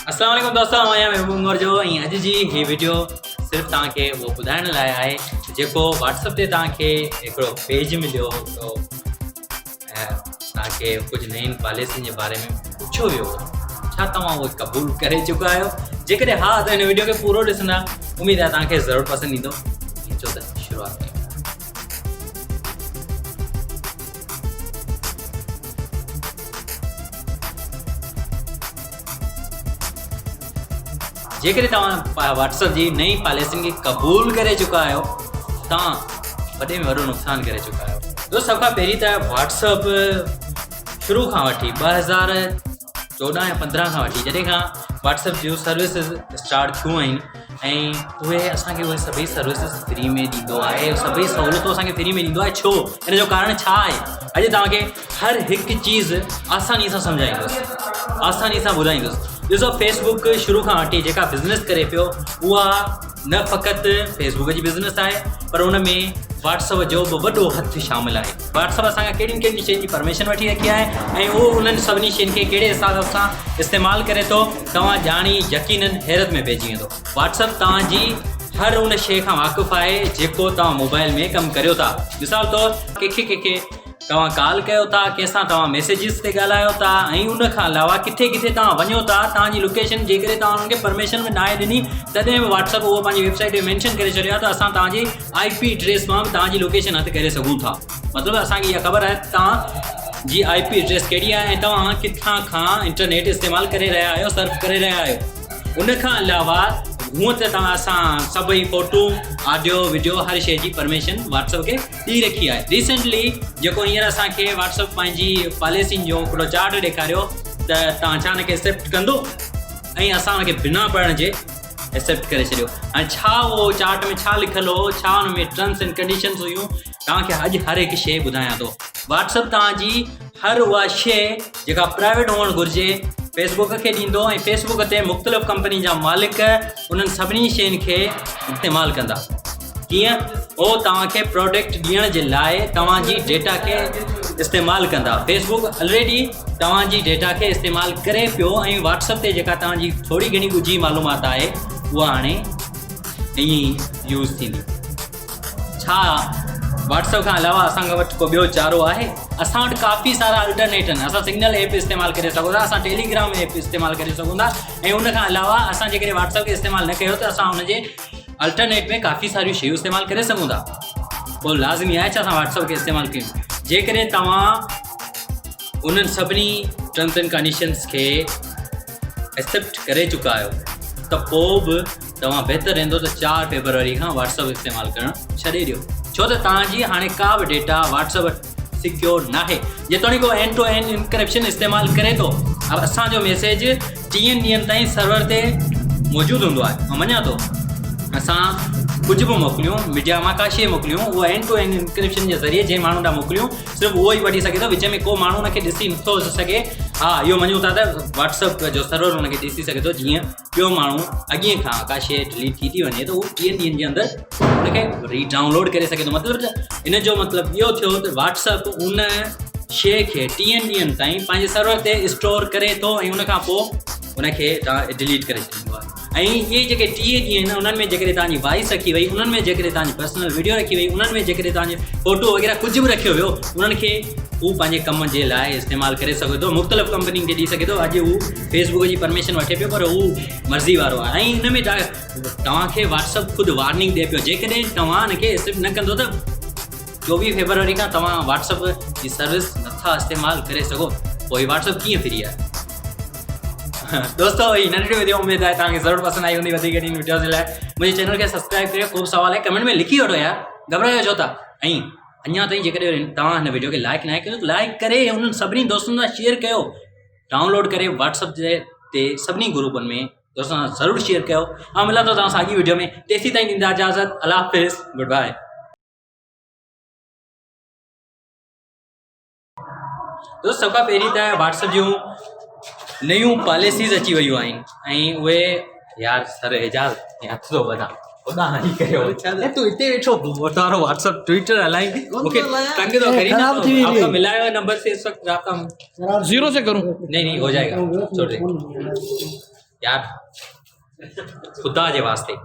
अस्सलाम वालेकुम दोस्तों, आहियां महबूब उमर जो अॼु जी ही वीडियो सिर्फ़ु तव्हांखे उहो ॿुधाइण लाइ आहे जेको WhatsApp ते तव्हांखे हिकिड़ो पेज मिलियो हुओ ऐं तव्हांखे कुझु नयुनि पॉलिसियुनि जे बारे में पुछियो वियो छा तव्हां उहो क़बूल करे चुका आहियो। जेकॾहिं हा त हिन वीडियो खे पूरो ॾिसंदा, उमेद आहे तव्हांखे ज़रूरु पसंदि ईंदो। अचो त शुरूआत कयूं। जेकॾहिं तव्हां WhatsApp जी नई पॉलिसियुनि खे क़बूल करे चुका आहियो, तव्हां वॾे में वॾो नुक़सानु करे चुका आहियो। दोस्त, सभ खां पहिरीं त WhatsApp शुरू खां वठी 2014 या 15 खां वठी जॾहिं खां WhatsApp जूं सर्विसिस स्टार्ट थियूं आहिनि ऐं उहे असांखे उहे सभई सर्विसिस फ्री में ॾींदो आहे, सभई सहूलियतूं असांखे फ्री में ॾींदो आहे। छो? हिन जो कारण छा आहे? अॼु तव्हांखे हर हिकु चीज़ आसानी सां सम्झाईंदुसि, आसानी सां ॿुधाईंदुसि। ॾिसो, फेसबुक शुरू खां वठी जेका बिज़नेस करे पियो, उहा न फ़क़ति फेसबुक जी बिज़नेस आहे, पर उन में WhatsApp जो बि वॾो हथु शामिलु आहे। WhatsApp असांखां कहिड़ियुनि कहिड़ियुनि शयुनि जी परमिशन वठी रखी आहे ऐं उहो उन्हनि सभिनी शयुनि खे कहिड़े हिसाब सां इस्तेमालु करे थो, तव्हां ॼाणी यकीननि हैरत में पइजी वेंदो। WhatsApp तव्हांजी हर उन शइ खां वाक़ुफ़ु आहे जेको तव्हां मोबाइल में कमु करियो था। मिसाल तौरु कंहिंखे तव्हां कॉल कयो था, कंहिंसां तव्हां मैसेजिस ते ॻाल्हायो था, ऐं उन खां अलावा किथे किथे तव्हां वञो था, तव्हांजी लोकेशन जेकॾहिं तव्हां उन्हनि खे परमिशन में नाहे ॾिनी, तॾहिं बि WhatsApp उहो पंहिंजी वेबसाइट ते मैंशन करे छॾियो आहे त असां तव्हांजी IP एड्रेस मां बि तव्हांजी लोकेशन हथु करे सघूं था। मतिलबु असांखे इहा ख़बर आहे तव्हांजी IP एड्रेस कहिड़ी आहे ऐं तव्हां किथां खां इंटरनेट इस्तेमालु करे रहिया आहियो, सर्फ करे रहिया आहियो। उन खां अलावा हूअं त असां सभई फ़ोटो, ऑडियो, वीडियो हर शइ जी परमिशन WhatsApp खे ॾेई रखी आहे। रिसेंटली जेको हींअर असांखे WhatsApp पंहिंजी पॉलिसियुनि जो हिकिड़ो चार्ट ॾेखारियो त तव्हां छा हुनखे एक्सेप्ट कंदो, ऐं असां हुनखे बिना पढ़ण जे एक्सेप्ट करे छॾियो। ऐं छा उहो चार्ट में छा लिखियलु हो, छा हुन में टर्म्स एंड कंडीशन्स हुयूं, तव्हांखे अॼु हर हिकु शइ ॿुधायां थो। WhatsApp तव्हांजी हर उहा शइ जेका प्राइवेट हुअणु घुरिजे फेसबुक खे ॾींदो, ऐं फेसबुक ते मुख़्तलिफ़ कंपनी जा मालिक उन्हनि सभिनी शयुनि खे इस्तेमालु कंदा। कीअं? उहो तव्हांखे प्रोडक्ट ॾियण जे लाइ तव्हांजी डेटा खे इस्तेमालु कंदा। फेसबुक ऑलरेडी तव्हांजी डेटा खे इस्तेमालु करे पियो, ऐं WhatsApp ते जेका तव्हांजी थोरी घणी ॻुझी मालूमात आहे उहा हाणे ईअं यूज़ थींदी। छा WhatsApp खां अलावा असां वटि को ॿियो चारो आहे? असां वटि काफ़ी सारा अल्टरनेट आहिनि। असां सिग्नल ऐप इस्तेमालु करे सघूं था, असां टेलीग्राम ऐप इस्तेमालु करे सघूं था, ऐं उन खां अलावा असां जेकॾहिं WhatsApp खे इस्तेमालु न कयो त असां हुनजे अल्टरनेट में काफ़ी सारियूं शयूं इस्तेमालु करे सघूं था। पोइ लाज़मी आहे छा असां WhatsApp खे इस्तेमालु कयूं? जेकॾहिं तव्हां उन्हनि सभिनी टर्म्स एंड कंडीशन्स खे एक्सेप्ट करे चुका आहियो त पोइ बि तव्हां बहितरु रहंदो त 4 फेबरवरी खां WhatsApp इस्तेमालु करणु छॾे ॾियो। छो त तव्हांजी हाणे का बि डेटा WhatsApp सिक्योर नाहे। जेतोणीकि को एंड टू एंड इंक्रिप्शन इस्तेमालु करे थो। अब असांजो मैसेज 3 ॾींहंनि ताईं सर्वर ते मौजूदु हूंदो आहे। मां मञा थो असां कुझु बि मोकिलियूं, मीडिया मां का शइ मोकिलियूं, उहा एंड टू एंड इंक्रिप्शन जे ज़रिए जंहिं माण्हू ॾांहुं मोकिलियूं सिर्फ़ु उहो ई पढ़ी सघे थो। विच में को माण्हू हुनखे ॾिसी नथो सघे। हा, इहो मञूं था त WhatsApp जो सर्वर हुनखे ॾिसी सघे थो। जीअं ॿियो माण्हू अॻे खां का शइ डिलीट थी वञे त उहो 3 ॾींहंनि जे अंदरि हुनखे रीडाउनलोड करे सघे थो। मतिलबु त इन जो मतिलबु इहो थियो त WhatsApp उन शइ खे 3 ॾींहंनि ताईं पंहिंजे सर्वर ते स्टोर करे थो, ऐं उन खां पोइ हुनखे डिलीट करे छॾींदो आहे। ऐं इहे जेके 3 ॾींहं आहिनि, उन्हनि में जेकॾहिं तव्हांजी वॉइस रखी वई, उन्हनि में जेकॾहिं तव्हांजी पर्सनल वीडियो रखी वई, उन्हनि में जेकॾहिं तव्हांजी फ़ोटो वग़ैरह कुझु बि रखियो वियो, उन्हनि खे हू पंहिंजे कम जे लाइ इस्तेमालु करे सघे थो। मुख़्तलिफ़ कंपनियुनि खे ॾेई सघे थो। अॼु हू फेसबुक जी परमिशन वठे पियो, पर हू मर्ज़ी वारो आहे। ऐं हिन में तव्हांखे WhatsApp ख़ुदि वार्निंग ॾिए पियो, जेकॾहिं तव्हां हिनखे एक्सेप्ट न कंदो त 24 फेबरवरी खां तव्हां WhatsApp जी सर्विस नथा इस्तेमालु करे सघो। पोइ WhatsApp कीअं फ्री आहे? दोस्तों, ही नंढी वीडियो उम्मीद आहे तव्हांखे ज़रूरु पसंदि आई हूंदी। वधीक इन वीडियो जे लाइ मुंहिंजे चैनल खे सब्सक्राइब करियो। ख़ूब सवाल आहे कमेंट में लिखी वठो यार, घबरायो छो था। ऐं अञा ताईं जेकॾहिं तव्हां हिन वीडियो खे लाइक न कयो त लाइक करे उन्हनि सभिनी दोस्तनि सां शेयर कयो। डाउनलोड करे WhatsApp ते सभिनी ग्रुपनि में दोस्तनि सां ज़रूरु शेयर कयो। ऐं मिलां थो तव्हां सां अॻी वीडियो में। तेसीं ताईं ॾींदा इजाज़त। अल्लाह हाफ़िज़, गुड बाय। दोस्त, सभ खां पहिरीं त WhatsApp जूं नयूं पॉलिसीज़ अची वियूं आहिनि, ऐं उहे यार सर एजाज़ हथ थो वधा होॾां हली कयो। तूं हिते वेठो वारो WhatsApp ट्विटर हलाई मूंखे तंग थो करी। आपका मिलाया हुआ नंबर से इस वक्त रात 0 से करूं? नहीं हो जाएगा, छोड़ दे। यार ख़ुदा जे वास्ते